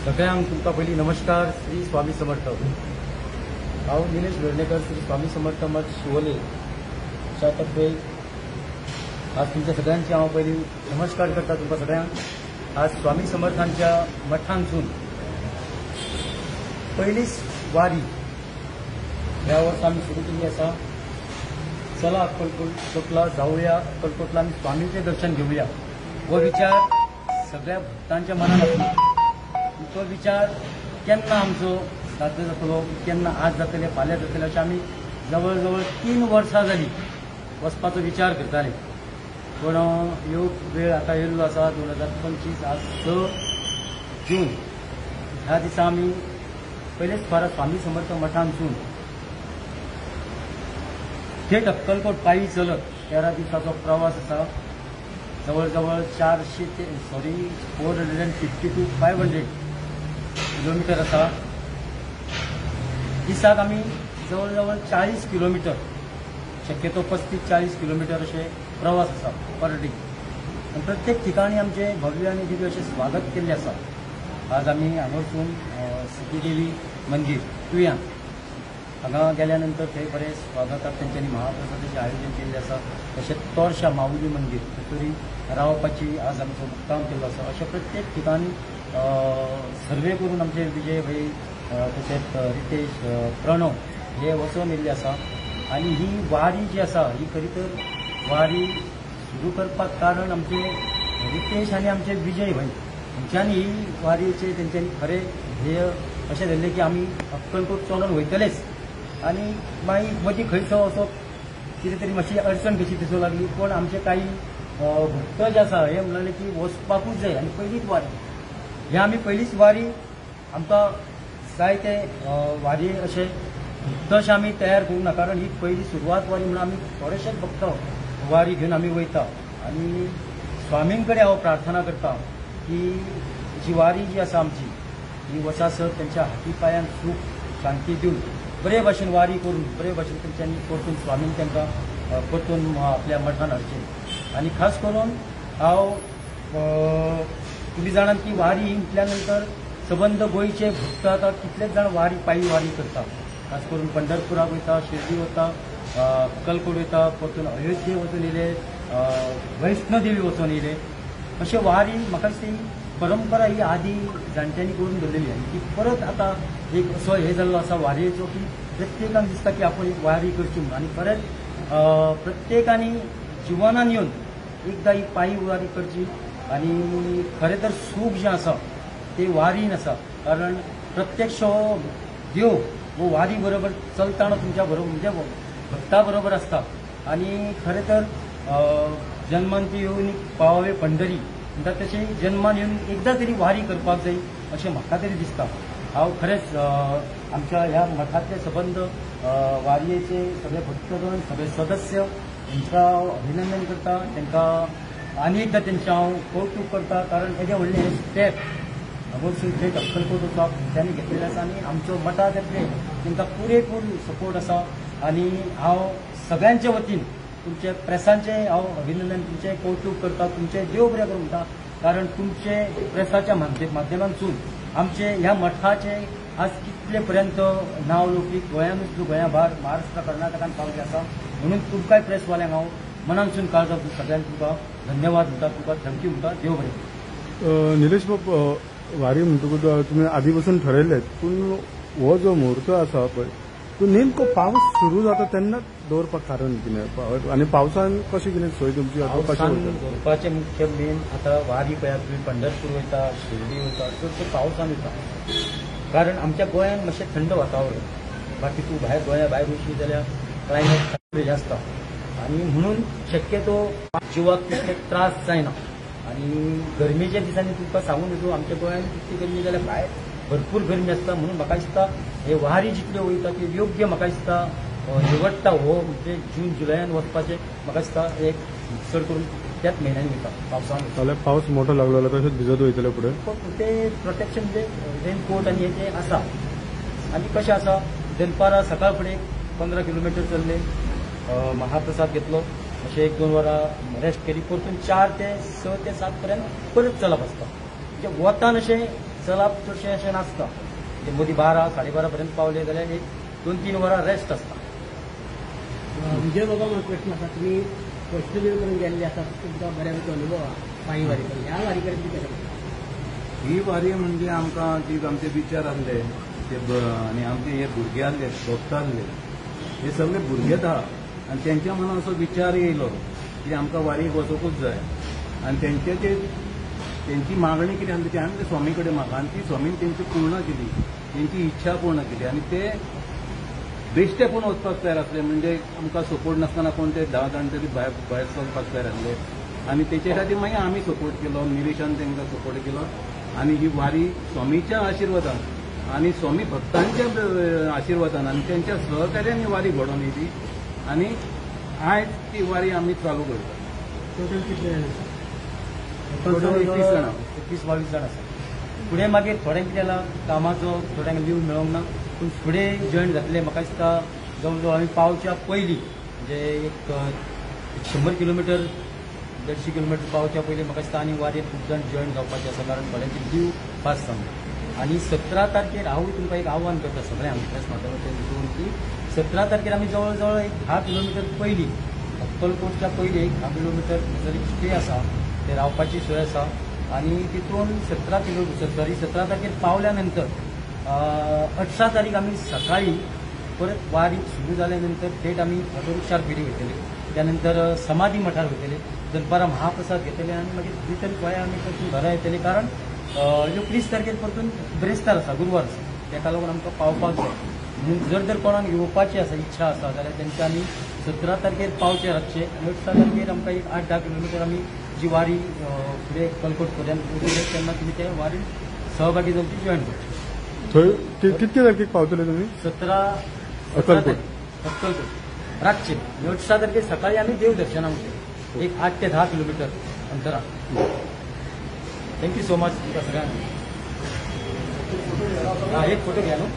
सगळ्यांक तुमकां पयलीं नमस्कार. श्री स्वामी समर्थ. हांव निलेश वेर्णेकर, श्री स्वामी समर्थ मठ शिवोले च्या तर्फे आज तुमच्या सगळ्यांचे हांव पयलीं नमस्कार करता. तुमकां सगळ्यांक आज स्वामी समर्थांच्या मठांतसून पहिलीच वारी ह्या वर्सा आमी सुरू केल्ली आसा. चला अक्कलकोटला जाऊया, अक्कलकोटला आमी स्वामींचें दर्शन घेवया हो विचार सगळ्या भक्तांच्या मनात आसलो. तो विचार केन्ना आमचो साध्य जातलो, केन्ना आज जातले, फाल्यां जातले अशें आमी जवळ जवळ 3 वर्सां जाली वचपाचो विचार करताले. पूण ह्यो वेळ आतां येयल्लो आसा. 2025 आज 6 जून ह्या दिसा आमी पयलेच फार स्वामी समर्थ मठांतसून थेट अक्कलकोट पायी चलत 13 दिसाचो प्रवास आसा. जवळ जवळ 450 to 500 किलोमीटर आसा. दिसाक आमी जवळ जवळ 40 किलोमीटर, शक्यतो 35-40 किलोमीटर असे प्रवास आसा पर डे. आनी प्रत्येक ठिकाणी आमचे भव्य आनी दिव्य अशें स्वागत केल्लें आसा. आज आमी हांगा वचून सिद्धीदेवी मंदिर तुयां हांगा गेल्या नंतर थंय बरें स्वागताक तेंच्यांनी महाप्रसादाचें आयोजन केल्लें आसा. तशेंच तोरशा माऊली मंदिर थंयसरूय रावपाची आज आमचो मुक्काम केल्लो आसा. अशें प्रत्येक ठिकाणी सर्वे करून आमचे विजय भाई तशेंच रितेश, प्रणव हे वचून येयल्ले आसा. आनी ही वारी जी आसा ही खरी तर वारी सुरू करपाक कारण आमचे रितेश आनी आमचे विजय भाई तेंच्यांनी ही वारीचे तेंच्यांनी खरें ध्येय अशें धरलें की आमी अक्कलकोट चलून वयतलेच. आनी मागीर मदीं खंयचो असो कितें तरी मातशी अडचण कशी दिसूंक लागली. पूण आमचे काही भक्त जे आसा हे म्हणलें की वचपाकूच जाय आनी पयलीच वारी हे आमी पयलीच वारी आमकां जाय ते वारी अशें तशें आमी तयार करूंक ना. कारण ही पयली सुरवात वारी म्हणून आमी थोडेशेच भक्त वारी घेवन आमी वयता. आनी स्वामीं कडेन हांव प्रार्थना करता की जी वारी जी आसा आमची ही वचासर तेंच्या हाती पांयांक सूख शांती दिवन बरे भाशेन वारी करून बरे भाशेन तेंच्यांनी परतून स्वामीन तांकां परतून आपल्या मठान हाडचें. आनी खास करून हांव तुमी जाणात की वारी म्हटल्या नंतर सबंद गोंयचे भक्त आतां कितलेच जाण वारी पायी वारी करता. खास करून पंढरपुराक वयता, शिर्डी वता, अक्कलकोट वयता, परतून अयोध्ये वचून येयले, वैष्णोदेवी वचून येयले. अशें वारी म्हाका दिसता परंपरा ही आदी जाणट्यांनी करून दवरलेली आनी ती परत आतां एक असो हे जाल्लो आसा वारयेचो की प्रत्येकाक दिसता की आपूण एक वारी करची म्हणून. आनी खरेंच प्रत्येकानी जिवनान येवन एकदां ही पायी वारी करची. आनी खरें तर सूख जें आसा तें वारीन आसा. कारण प्रत्यक्ष देव वो वारी बरोबर चलताना तुमच्या बरोबर म्हणजे भक्ता बरोबर आसता. आनी खरें तर जन्मांती येवन पावावे पंढरी म्हणटा तशें जन्मान येवन एकदां तरी वारी करपाक जाय अशें म्हाका तरी दिसता. हांव खरेंच आमच्या ह्या मठांतले सबंद वारयेचे सगळे भक्तगण, सगळे सदस्य तेंकां हांव अभिनंदन करता. तेंकां आनी एकदां तेंचें हांव कौतूक करता. कारण एदें व्हडलें हें स्टेप हांगसून थंय अक्कलकोट वचप तेंच्यांनी घेतलेलें आसा. आनी आमच्या मठा तर्फे तेंकां पुरेपूर सपोर्ट आसा. आनी हांव सगळ्यांच्या वतीन तुमचे प्रेसांचे हांव अभिनंदन, तुमचें कौतूक करता, तुमचें देव बरें करूं म्हणटा. कारण तुमचे प्रेसाच्या माध्यमांतसून आमचे ह्या मठाचे आज कितले पर्यंत नांव लौकीक गोंयांतूच न्हू गोंया भायर महाराष्ट्र कर्नाटकान पावलें आसा. म्हणून तुमकांय प्रेसवाल्यांक हांव मनानसून काळजां सगळ्यांक तुमकां धन्यवाद म्हणटा, तुमकां थँक्यू म्हणटा. देव बरें. निलेश बाब, वारी म्हणटकूच तुमी आदी पासून ठरयलें, पूण हो जो मुहूर्त आसा पळय तो नेमको पावस सुरू जाता तेन्नाच दवरपाक कारण कितें? आनी पावसान कशें कितें सोय तुमची दवरपाचें मुख्य मेन आतां वारी पळयात तुमी पंढरपूर वयता, शिर्डी वयता चडशे पावसान वयता. कारण आमच्या गोंयांत मातशें थंड वातावरण. बाकी तूं भायर गोंया भायर वयशी जाल्यार क्लायमेट जास्त आसता. आनी म्हणून शक्यतो जिवाक तितले त्रास जायना. आनी गरमेच्या दिसांनी तुमकां सांगून येतो आमच्या गोंयांत कितली गरमी जाल्यार भायर भरपूर गरमी आसता. म्हणून म्हाका दिसता हे वारी जितल्यो वयता त्यो योग्य म्हाका दिसता निवडटा हो म्हणजे जून जुलयान वचपाचें म्हाका दिसता एक चड करून त्याच म्हयन्यांनी वयता पावसान. जाल्यार पावस मोठो लागलो जाल्यार तशेंच भिजत वयतले फुडें ते प्रोटेक्शन म्हणजे रेनकोट आनी हे तें आसा. आनी कशें आसा दनपारां सकाळ फुडें 15 किलोमीटर चल्ले, महाप्रसाद घेतलो अशें 1-2 वरां रेस्ट केली परतून 4 ते 6 ते 7 पर्यंत परत चलप आसता. म्हणजे वतान अशें चलप चडशें अशें नासता. म्हणजे मदीं 12-12:30 पर्यंत पावले जाल्यार एक 2-3 वरां रेस्ट आसता. विजय बाबा मला प्रश्न असा, तुम्ही वैष्णोदेवी करून गेलेले असतात, तुमचा बऱ्यापैकी अनुभव हा पायी वारी करून. ह्या वारी करून किती कशें ही वारी म्हणजे आमकां ती आमचे विचार आसले आनी आमचे हे भुरगे आसले भक्त आसले हे सगळे भुरगेच आहा आनी तेंच्या मनात असो विचार येयलो की आमकां वारीक वचोंकूच जाय आनी तेंची मागणी कितें आसली ती आमी स्वामी कडेन मागली आनी ती स्वामीन तेंची पूर्ण केली, तेंची इच्छा पूर्ण केली आनी ते बेश्टे पूण वचपाक तयार आसले. म्हणजे आमकां सपोर्ट नासतना कोण ते 10 जाण तरी भायर चलपाक तयार आसले आनी तेचे खातीर मागीर आमी सपोर्ट केलो, निलेशान तेंकां सपोर्ट केलो आनी ही वारी स्वामीच्या आशिर्वादान आनी स्वामी भक्तांच्या आशिर्वादान आनी तेंच्या सहकार्यान ही वारी घडोवन येयली आनी आयज ती वारी आमी चालू करता. टोटल किती जाण? टोटल 21 जाणां. 21-22 जाण आसा. फुडें मागीर थोड्यांक कितें जाला कामाचो थोड्यांक लीव मेळोंक ना, पूण फुडें जॉयन जातले म्हाका दिसता जवळ जवळ आमी पावच्या पयलीं म्हणजे एक 100 किलोमिटर 150 किलोमिटर पावच्या पयलीं म्हाका दिसता आनी वारेन खूब जाण जॉयन जावपाचे आसा, कारण थोड्यांची लीव पास जावन आनी 17 तारखेर हांवूय तुमकां एक आव्हान करता सगळ्यांक प्रेस माध्यमांतल्यान दिसून की 17 तारखेर आमी जवळ जवळ एक 10 किलोमिटर पयलीं अक्कलकोटच्या पयलीं एक 10 किलोमिटर जरी स्टे आसा ते रावपाची सोय आसा आनी तितून 17 तारखेर पावल्या नंतर 18 तारीख आमी सकाळी परत वारी सुरू जाल्या नंतर थेट आमी ऑटो रिक्षार फेरी वयतले, त्यानंतर समाधी मठार वयतले, दनपारां महाप्रसाद घेतले आनी मागीर रिटर्न गोंया आमी परतून घरा येतले. कारण 19 तारखेर परतून ब्रेस्तार आसा, गुरुवार आसा, तेका लागून आमकां पावपाक जाय. म्हणून जर कोणाक येवपाची आसा इच्छा आसा जाल्यार तेंच्यांनी 17 तारखेर पावचे रातचे आनी 18 तारखेर आमकां एक 8-10 किलोमिटर आमी जी वारी फुडें कलकोट पर्यंत वयतले तेन्ना तुमी ते वारीन सहभागी जावची, जॉयन करचे. थंय कितके तारखेक पावतले तुमी? 17 अक्कलकोट रातचे 18 तारखेर सकाळी आमी देव दर्शनाक वयतले, एक 8 ते 10 किलोमिटर अंतरार. थँक्यू सो मच तुमकां सगळ्यांक. एक फोटो घ्या न्हू.